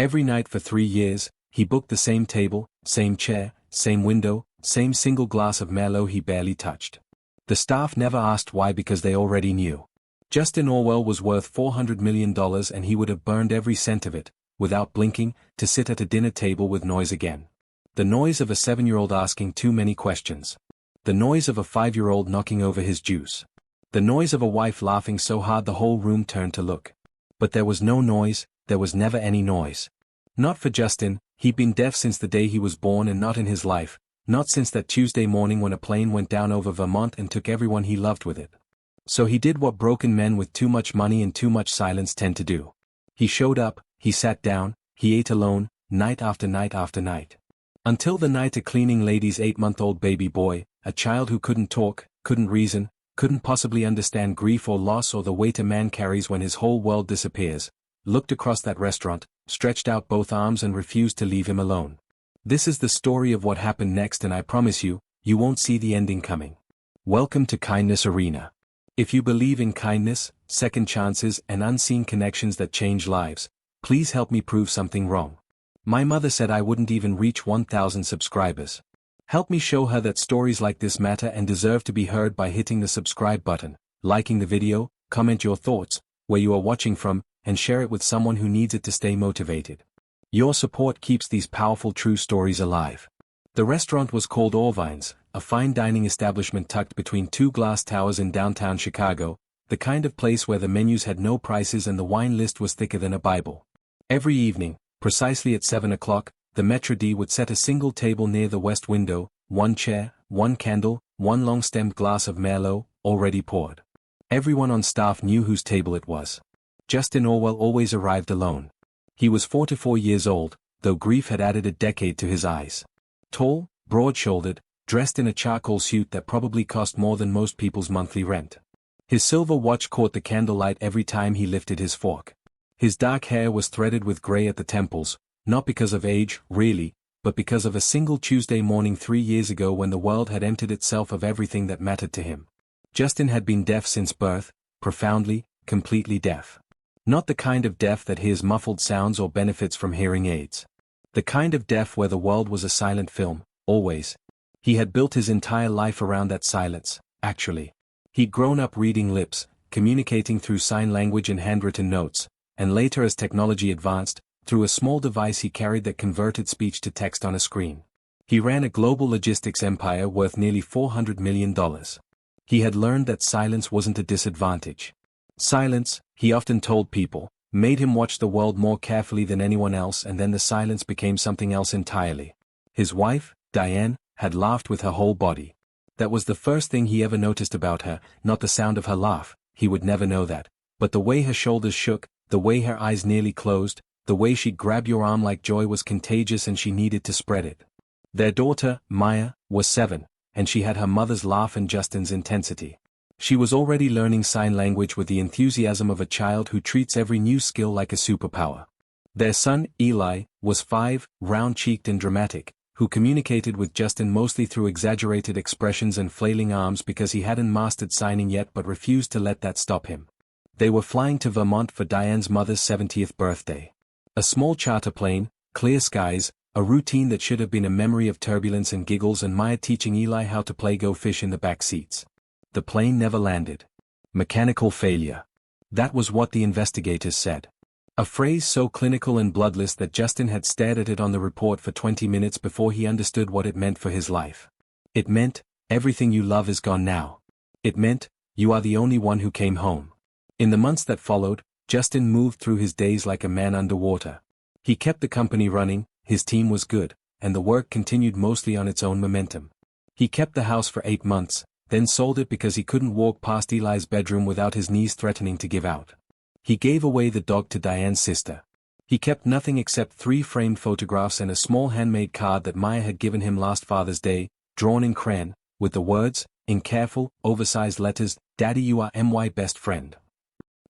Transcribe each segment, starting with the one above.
Every night for 3 years, he booked the same table, same chair, same window, same single glass of Merlot he barely touched. The staff never asked why because they already knew. Justin Orwell was worth $400 million and he would have burned every cent of it, without blinking, to sit at a dinner table with noise again. The noise of a 7-year-old asking too many questions. The noise of a 5-year-old knocking over his juice. The noise of a wife laughing so hard the whole room turned to look. But there was no noise, there was never any noise. Not for Justin, he'd been deaf since the day he was born and not in his life, not since that Tuesday morning when a plane went down over Vermont and took everyone he loved with it. So he did what broken men with too much money and too much silence tend to do. He showed up, he sat down, he ate alone, night after night after night. Until the night a cleaning lady's 8-month-old baby boy, a child who couldn't talk, couldn't reason, couldn't possibly understand grief or loss or the weight a man carries when his whole world disappears, looked across that restaurant, stretched out both arms and refused to leave him alone. This is the story of what happened next, and I promise you, you won't see the ending coming. Welcome to Kindness Arena. If you believe in kindness, second chances and unseen connections that change lives, please help me prove something wrong. My mother said I wouldn't even reach 1,000 subscribers. Help me show her that stories like this matter and deserve to be heard by hitting the subscribe button, liking the video, comment your thoughts, where you are watching from, and share it with someone who needs it to stay motivated. Your support keeps these powerful true stories alive. The restaurant was called Orwell's, a fine dining establishment tucked between two glass towers in downtown Chicago, the kind of place where the menus had no prices and the wine list was thicker than a Bible. Every evening, precisely at 7 o'clock, the Maître d' would set a single table near the west window, one chair, one candle, one long-stemmed glass of Merlot, already poured. Everyone on staff knew whose table it was. Justin Orwell always arrived alone. He was 44 years old, though grief had added a decade to his eyes. Tall, broad-shouldered, dressed in a charcoal suit that probably cost more than most people's monthly rent. His silver watch caught the candlelight every time he lifted his fork. His dark hair was threaded with gray at the temples, not because of age, really, but because of a single Tuesday morning 3 years ago when the world had emptied itself of everything that mattered to him. Justin had been deaf since birth, profoundly, completely deaf. Not the kind of deaf that hears muffled sounds or benefits from hearing aids. The kind of deaf where the world was a silent film, always. He had built his entire life around that silence, actually. He'd grown up reading lips, communicating through sign language and handwritten notes, and later as technology advanced, through a small device he carried that converted speech to text on a screen. He ran a global logistics empire worth nearly $400 million. He had learned that silence wasn't a disadvantage. Silence, he often told people, made him watch the world more carefully than anyone else, and then the silence became something else entirely. His wife, Diane, had laughed with her whole body. That was the first thing he ever noticed about her, not the sound of her laugh, he would never know that, but the way her shoulders shook, the way her eyes nearly closed, the way she'd grab your arm like joy was contagious and she needed to spread it. Their daughter, Maya, was 7, and she had her mother's laugh and Justin's intensity. She was already learning sign language with the enthusiasm of a child who treats every new skill like a superpower. Their son, Eli, was 5, round-cheeked and dramatic, who communicated with Justin mostly through exaggerated expressions and flailing arms because he hadn't mastered signing yet but refused to let that stop him. They were flying to Vermont for Diane's mother's 70th birthday. A small charter plane, clear skies, a routine that should have been a memory of turbulence and giggles, and Maya teaching Eli how to play go fish in the back seats. The plane never landed. Mechanical failure. That was what the investigators said. A phrase so clinical and bloodless that Justin had stared at it on the report for 20 minutes before he understood what it meant for his life. It meant, everything you love is gone now. It meant, you are the only one who came home. In the months that followed, Justin moved through his days like a man underwater. He kept the company running, his team was good, and the work continued mostly on its own momentum. He kept the house for 8 months, then sold it because he couldn't walk past Eli's bedroom without his knees threatening to give out. He gave away the dog to Diane's sister. He kept nothing except 3 framed photographs and a small handmade card that Maya had given him last Father's Day, drawn in crayon, with the words, in careful, oversized letters, "Daddy, you are my best friend."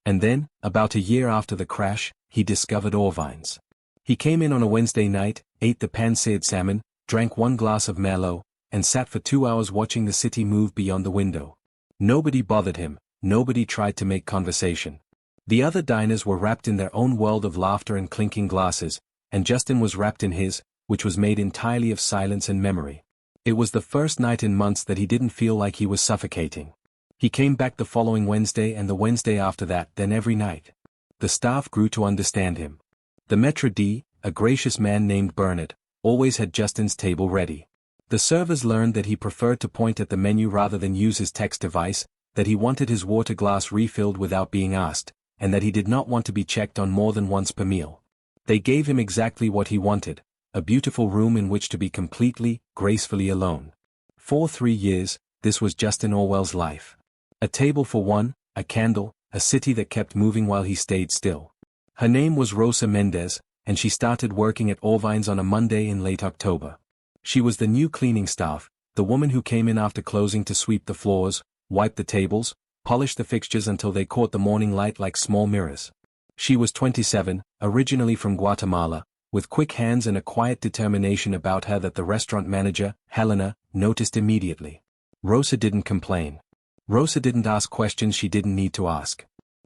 And then, about a year after the crash, he discovered Orwell's. He came in on a Wednesday night, ate the pan-seared salmon, drank 1 glass of Merlot, and sat for 2 hours watching the city move beyond the window. Nobody bothered him, nobody tried to make conversation. The other diners were wrapped in their own world of laughter and clinking glasses, and Justin was wrapped in his, which was made entirely of silence and memory. It was the first night in months that he didn't feel like he was suffocating. He came back the following Wednesday and the Wednesday after that, then every night. The staff grew to understand him. The maître d', a gracious man named Bernard, always had Justin's table ready. The servers learned that he preferred to point at the menu rather than use his text device, that he wanted his water glass refilled without being asked, and that he did not want to be checked on more than once per meal. They gave him exactly what he wanted, a beautiful room in which to be completely, gracefully alone. For 3 years, this was Justin Orwell's life. A table for one, a candle, a city that kept moving while he stayed still. Her name was Rosa Mendez, and she started working at Orvines on a Monday in late October. She was the new cleaning staff, the woman who came in after closing to sweep the floors, wipe the tables, polish the fixtures until they caught the morning light like small mirrors. She was 27, originally from Guatemala, with quick hands and a quiet determination about her that the restaurant manager, Helena, noticed immediately. Rosa didn't complain. Rosa didn't ask questions she didn't need to ask.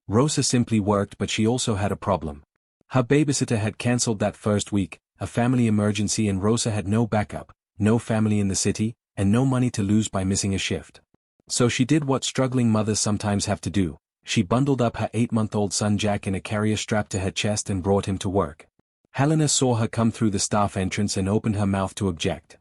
Rosa simply worked, but she also had a problem. Her babysitter had cancelled that first week, a family emergency, and Rosa had no backup, no family in the city, and no money to lose by missing a shift. So she did what struggling mothers sometimes have to do. She bundled up her 8-month-old son Jack in a carrier strapped to her chest and brought him to work. Helena saw her come through the staff entrance and opened her mouth to object.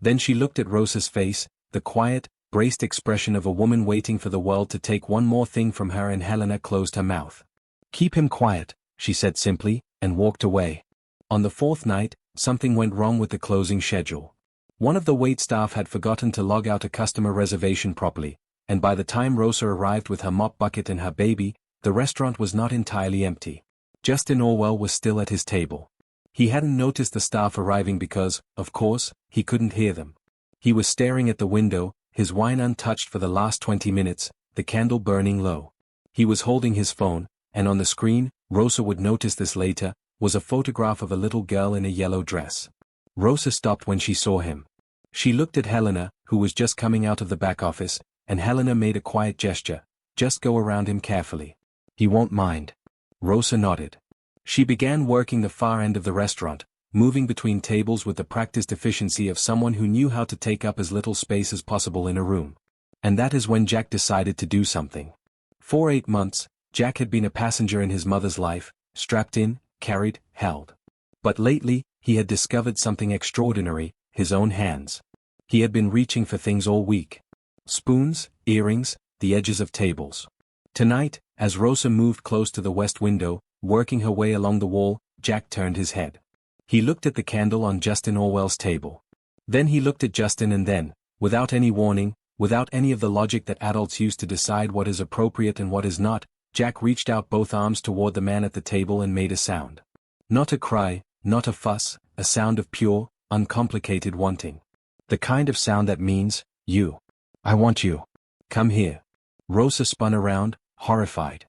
Then she looked at Rosa's face, the quiet, braced expression of a woman waiting for the world to take one more thing from her, and Helena closed her mouth. "Keep him quiet," she said simply, and walked away. On the 4th night, something went wrong with the closing schedule. One of the wait staff had forgotten to log out a customer reservation properly, and by the time Rosa arrived with her mop bucket and her baby, the restaurant was not entirely empty. Justin Orwell was still at his table. He hadn't noticed the staff arriving because, of course, he couldn't hear them. He was staring at the window, his wine untouched for the last 20 minutes, the candle burning low. He was holding his phone, and on the screen, Rosa would notice this later, was a photograph of a little girl in a yellow dress. Rosa stopped when she saw him. She looked at Helena, who was just coming out of the back office, and Helena made a quiet gesture. "Just go around him carefully. He won't mind." Rosa nodded. She began working the far end of the restaurant, moving between tables with the practiced efficiency of someone who knew how to take up as little space as possible in a room. And that is when Jack decided to do something. For 8 months, Jack had been a passenger in his mother's life, strapped in, carried, held. But lately, he had discovered something extraordinary, his own hands. He had been reaching for things all week. Spoons, earrings, the edges of tables. Tonight, as Rosa moved close to the west window, working her way along the wall, Jack turned his head. He looked at the candle on Justin Orwell's table. Then he looked at Justin, and then, without any warning, without any of the logic that adults use to decide what is appropriate and what is not, Jack reached out both arms toward the man at the table and made a sound. Not a cry, not a fuss, a sound of pure, uncomplicated wanting. The kind of sound that means, "You. I want you. Come here." Rosa spun around, horrified.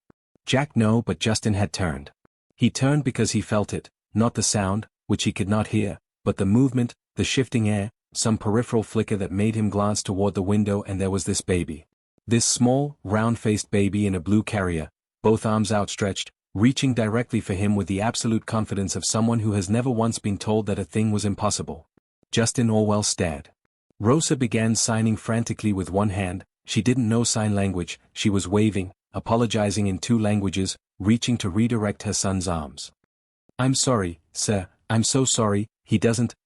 Jack no, but Justin had turned. He turned because he felt it, not the sound, which he could not hear, but the movement, the shifting air, some peripheral flicker that made him glance toward the window, and there was this baby. This small, round-faced baby in a blue carrier, both arms outstretched, reaching directly for him with the absolute confidence of someone who has never once been told that a thing was impossible. Justin Orwell stared. Rosa began signing frantically with one hand. She didn't know sign language. She was waving, apologizing in 2 languages, reaching to redirect her son's arms. "I'm sorry, sir, I'm so sorry."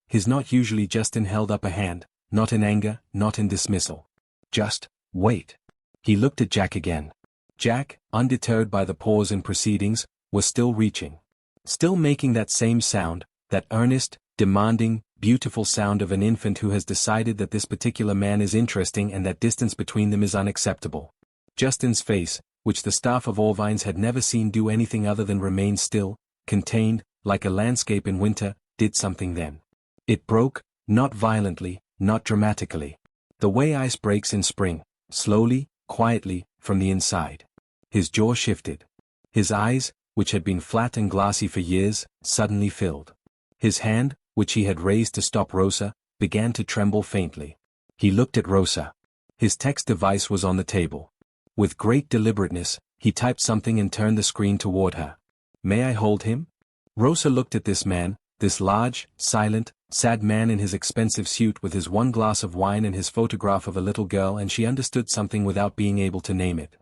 He's not usually. Justin held up a hand, not in anger, not in dismissal. "Just wait." He looked at Jack again. Jack, undeterred by the pause in proceedings, was still reaching. Still making that same sound, that earnest, demanding, beautiful sound of an infant who has decided that this particular man is interesting and that distance between them is unacceptable. Justin's face, which the staff of Orvines had never seen do anything other than remain still, contained, like a landscape in winter, did something then. It broke, not violently, not dramatically. The way ice breaks in spring, slowly, quietly, from the inside. His jaw shifted. His eyes, which had been flat and glassy for years, suddenly filled. His hand, which he had raised to stop Rosa, began to tremble faintly. He looked at Rosa. His text device was on the table. With great deliberateness, he typed something and turned the screen toward her. "May I hold him?" Rosa looked at this man, this large, silent, sad man in his expensive suit with his one glass of wine and his photograph of a little girl, and she understood something without being able to name it.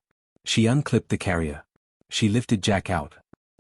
She unclipped the carrier. She lifted Jack out.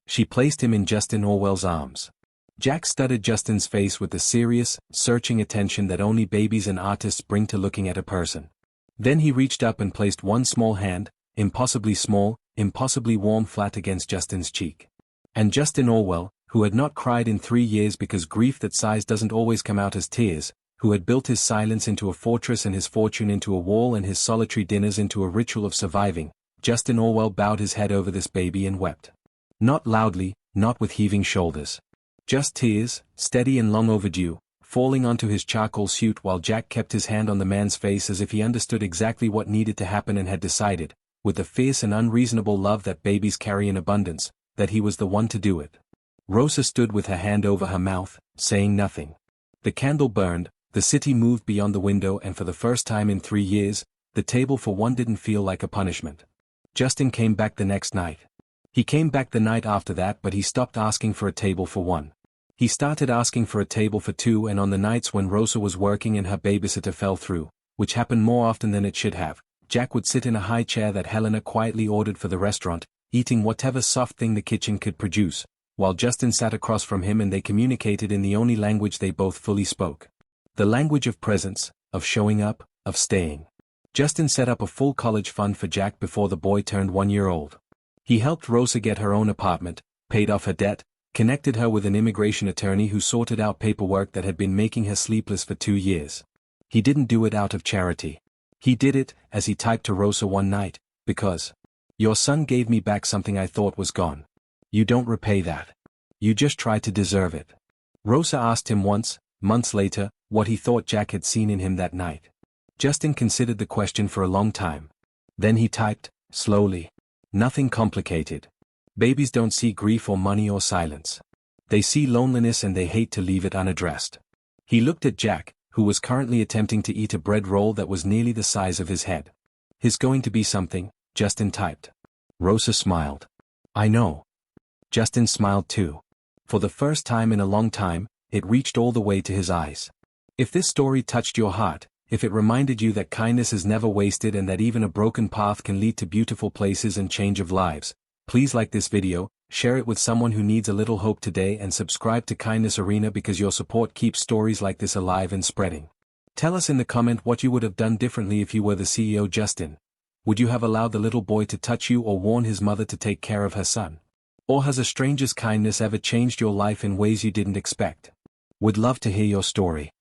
She placed him in Justin Orwell's arms. Jack studied Justin's face with the serious, searching attention that only babies and artists bring to looking at a person. Then he reached up and placed one small hand, impossibly small, impossibly warm, flat against Justin's cheek. And Justin Orwell, who had not cried in 3 years because grief that sighs doesn't always come out as tears, who had built his silence into a fortress and his fortune into a wall and his solitary dinners into a ritual of surviving, Justin Orwell bowed his head over this baby and wept. Not loudly, not with heaving shoulders. Just tears, steady and long overdue, falling onto his charcoal suit while Jack kept his hand on the man's face as if he understood exactly what needed to happen and had decided, with the fierce and unreasonable love that babies carry in abundance, that he was the one to do it. Rosa stood with her hand over her mouth, saying nothing. The candle burned, the city moved beyond the window, and for the first time in 3 years, the table for one didn't feel like a punishment. Justin came back the next night. He came back the night after that, but he stopped asking for a table for one. He started asking for a table for two, and on the nights when Rosa was working and her babysitter fell through, which happened more often than it should have, Jack would sit in a high chair that Helena quietly ordered for the restaurant, eating whatever soft thing the kitchen could produce, while Justin sat across from him and they communicated in the only language they both fully spoke. The language of presence, of showing up, of staying. Justin set up a full college fund for Jack before the boy turned 1 year old. He helped Rosa get her own apartment, paid off her debt, connected her with an immigration attorney who sorted out paperwork that had been making her sleepless for 2 years. He didn't do it out of charity. He did it, as he typed to Rosa one night, because your son gave me back something I thought was gone. You don't repay that. You just try to deserve it. Rosa asked him once, months later, what he thought Jack had seen in him that night. Justin considered the question for a long time. Then he typed, slowly. Nothing complicated. Babies don't see grief or money or silence. They see loneliness and they hate to leave it unaddressed. He looked at Jack, who was currently attempting to eat a bread roll that was nearly the size of his head. "He's going to be something," Justin typed. Rosa smiled. "I know." Justin smiled too. For the first time in a long time, it reached all the way to his eyes. If this story touched your heart, if it reminded you that kindness is never wasted and that even a broken path can lead to beautiful places and change of lives, please like this video, share it with someone who needs a little hope today, and subscribe to Kindness Arena because your support keeps stories like this alive and spreading. Tell us in the comment what you would have done differently if you were the CEO Justin. Would you have allowed the little boy to touch you or warn his mother to take care of her son? Or has a stranger's kindness ever changed your life in ways you didn't expect? Would love to hear your story.